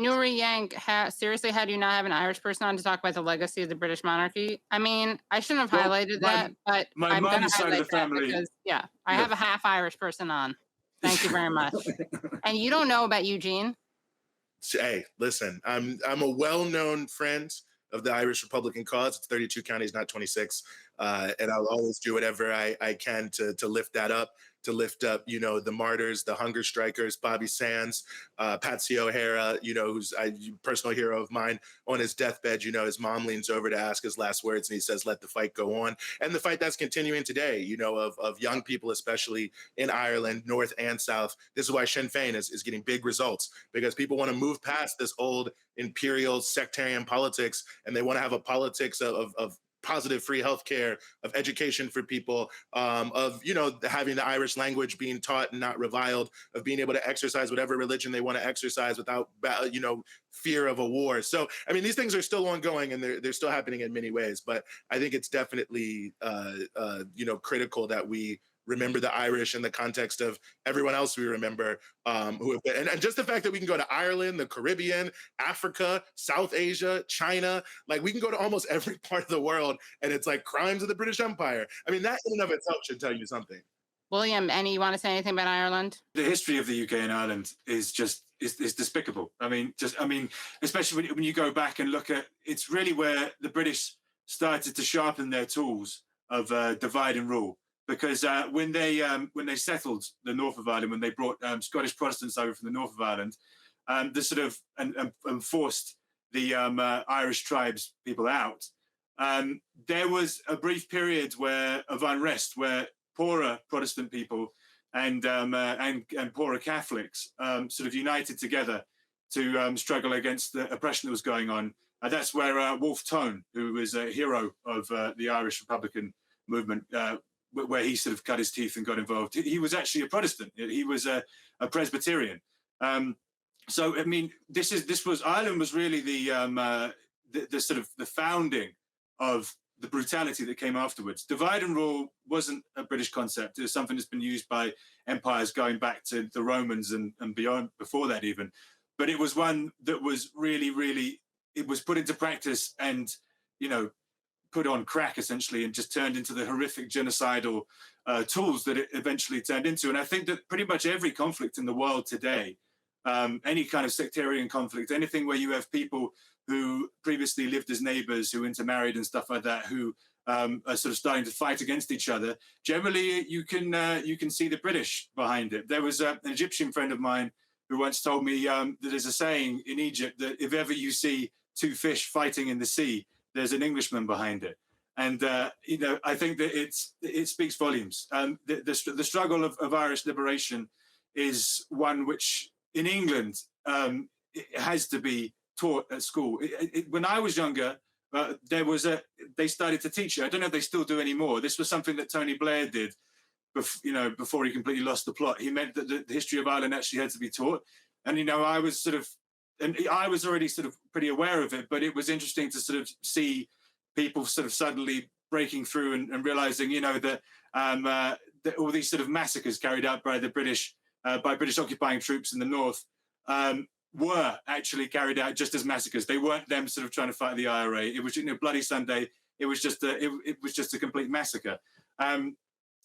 Nuri Yank, seriously, how do you not have an Irish person on to talk about the legacy of the British monarchy? I mean, I shouldn't have Well, highlighted that, but my I'm going to mum's side of highlight the that family, because, yeah, I yeah. have a half Irish person on. Thank you very much. And you don't know about Eugene? Hey, listen, I'm a well-known friend of the Irish Republican cause. It's 32 counties, not 26, and I'll always do whatever I can to lift that up, to lift up, the martyrs, the hunger strikers, Bobby Sands, Patsy O'Hara, who's a personal hero of mine. On his deathbed, his mom leans over to ask his last words, and he says, "Let the fight go on." And the fight that's continuing today, of young people, especially in Ireland, North and South. This is why Sinn Féin is getting big results, because people want to move past this old imperial sectarian politics, and they want to have a politics of positive free healthcare, of education for people, of having the Irish language being taught and not reviled, of being able to exercise whatever religion they want to exercise without fear of a war. So I mean, these things are still ongoing, and they're still happening in many ways. But I think it's definitely critical that we remember the Irish in the context of everyone else we remember, who have been, and just the fact that we can go to Ireland, the Caribbean, Africa, South Asia, China, like we can go to almost every part of the world, and it's like crimes of the British Empire. I mean, that in and of itself should tell you something. William, any you want to say anything about Ireland? The history of the UK and Ireland is despicable. I mean, especially when you go back and look at, it's really where the British started to sharpen their tools of divide and rule. Because when they settled the north of Ireland, when they brought Scottish Protestants over from the north of Ireland, they sort of and forced the Irish tribes people out, there was a brief period of unrest where poorer Protestant people and poorer Catholics sort of united together to struggle against the oppression that was going on. That's where Wolfe Tone, who was a hero of the Irish Republican movement, where he sort of cut his teeth and got involved. He was actually a Protestant. He was a Presbyterian. So I mean, Ireland was really the sort of the founding of the brutality that came afterwards. Divide and rule wasn't a British concept. It was something that's been used by empires going back to the Romans and beyond, before that even. But it was one that was really, really, it was put into practice and, put on crack essentially, and just turned into the horrific genocidal tools that it eventually turned into. And I think that pretty much every conflict in the world today, any kind of sectarian conflict, anything where you have people who previously lived as neighbors, who intermarried and stuff like that, who are sort of starting to fight against each other, generally you can see the British behind it. There was an Egyptian friend of mine who once told me that there's a saying in Egypt that if ever you see two fish fighting in the sea, there's an Englishman behind it. And, I think that it speaks volumes. The struggle of Irish liberation is one which in England, it has to be taught at school. When I was younger, they started to teach it. I don't know if they still do anymore. This was something that Tony Blair did, before he completely lost the plot. He meant that the history of Ireland actually had to be taught. And, I was already sort of pretty aware of it, but it was interesting to sort of see people sort of suddenly breaking through and realizing, that all these sort of massacres carried out by the British, by British occupying troops in the north, were actually carried out just as massacres. They weren't them sort of trying to fight the IRA. It was, Bloody Sunday. It was just a complete massacre.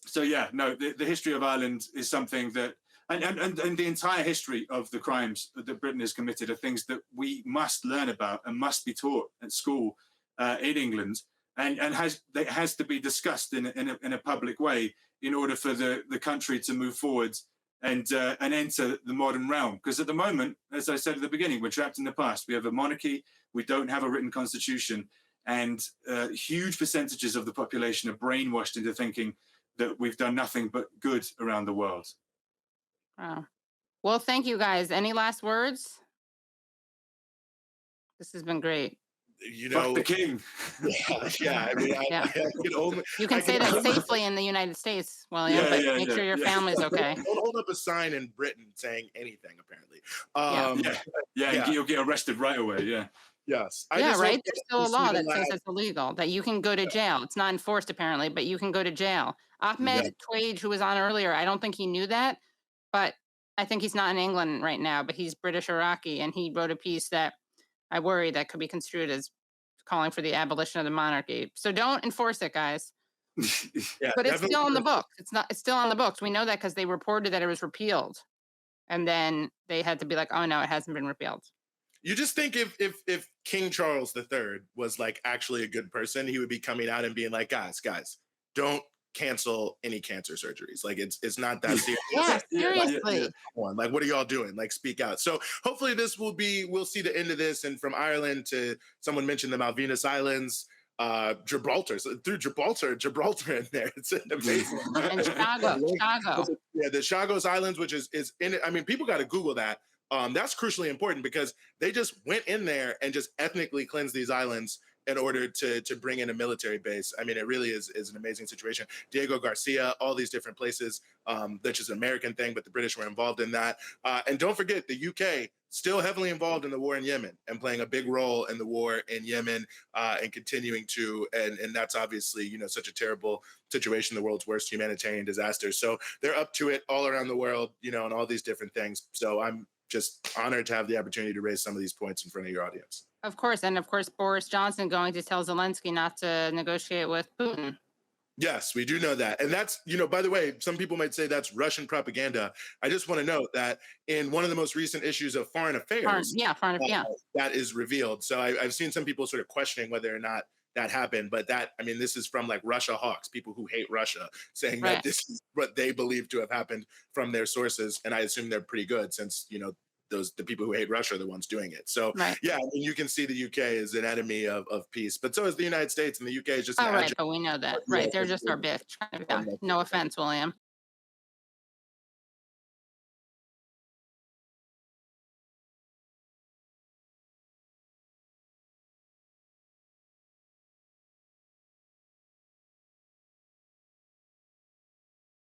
So yeah, no, the history of Ireland is something that, and the entire history of the crimes that Britain has committed are things that we must learn about and must be taught at school in England, and has to be discussed in a public way in order for the country to move forward and enter the modern realm. Because at the moment, as I said at the beginning, we're trapped in the past. We have a monarchy, we don't have a written constitution, and huge percentages of the population are brainwashed into thinking that we've done nothing but good around the world. Wow. Well, thank you guys. Any last words? This has been great. Fuck the king. Yeah. I mean, Yeah. You can say that safely in the United States, William, but make sure your family's okay. Don't hold up a sign in Britain saying anything, apparently. You'll get arrested right away. Yeah. Yes. Right. There's still a law that says it's illegal, that you can go to jail. It's not enforced apparently, but you can go to jail. Ahmed Twage, who was on earlier, I don't think he knew that, but I think he's not in England right now, but he's British Iraqi, and he wrote a piece that I worry that could be construed as calling for the abolition of the monarchy. So don't enforce it, guys. Yeah, But it's definitely. still on the books. It's not. It's still on the books. We know that because they reported that it was repealed, and then they had to be like, "Oh no, it hasn't been repealed." You just think if King Charles III was like actually a good person, he would be coming out and being like, guys, don't cancel any cancer surgeries. Like it's not that serious. Yeah, Yeah, yeah, seriously. yeah. Like, what are y'all doing? Like, speak out. So hopefully we'll see the end of this. And from Ireland to, someone mentioned the Malvinas Islands, Gibraltar, so through Gibraltar in there. It's amazing. And Chicago. Yeah, the Chagos Islands, which is in it. I mean, people got to Google that. That's crucially important because they just went in there and just ethnically cleansed these islands in order to bring in a military base. I mean, it really is an amazing situation. Diego Garcia, all these different places, that's just an American thing, but the British were involved in that. And don't forget, the UK still heavily involved in the war in Yemen and playing a big role in the war in Yemen, and continuing to, and that's obviously, such a terrible situation, the world's worst humanitarian disaster. So they're up to it all around the world, and all these different things. So I'm just honored to have the opportunity to raise some of these points in front of your audience. Of course, and of course, Boris Johnson going to tell Zelensky not to negotiate with Putin. Yes, we do know that. And that's, by the way, some people might say that's Russian propaganda. I just want to note that in one of the most recent issues of Foreign Affairs, that is revealed. So I've seen some people sort of questioning whether or not that happened, but this is from like Russia hawks, people who hate Russia, saying that this is what they believe to have happened from their sources. And I assume they're pretty good since, the people who hate Russia are the ones doing it. So yeah, you can see the UK is an enemy of peace, but so is the United States, and the UK is just but we know that, right? They're just our bitch. No offense, William.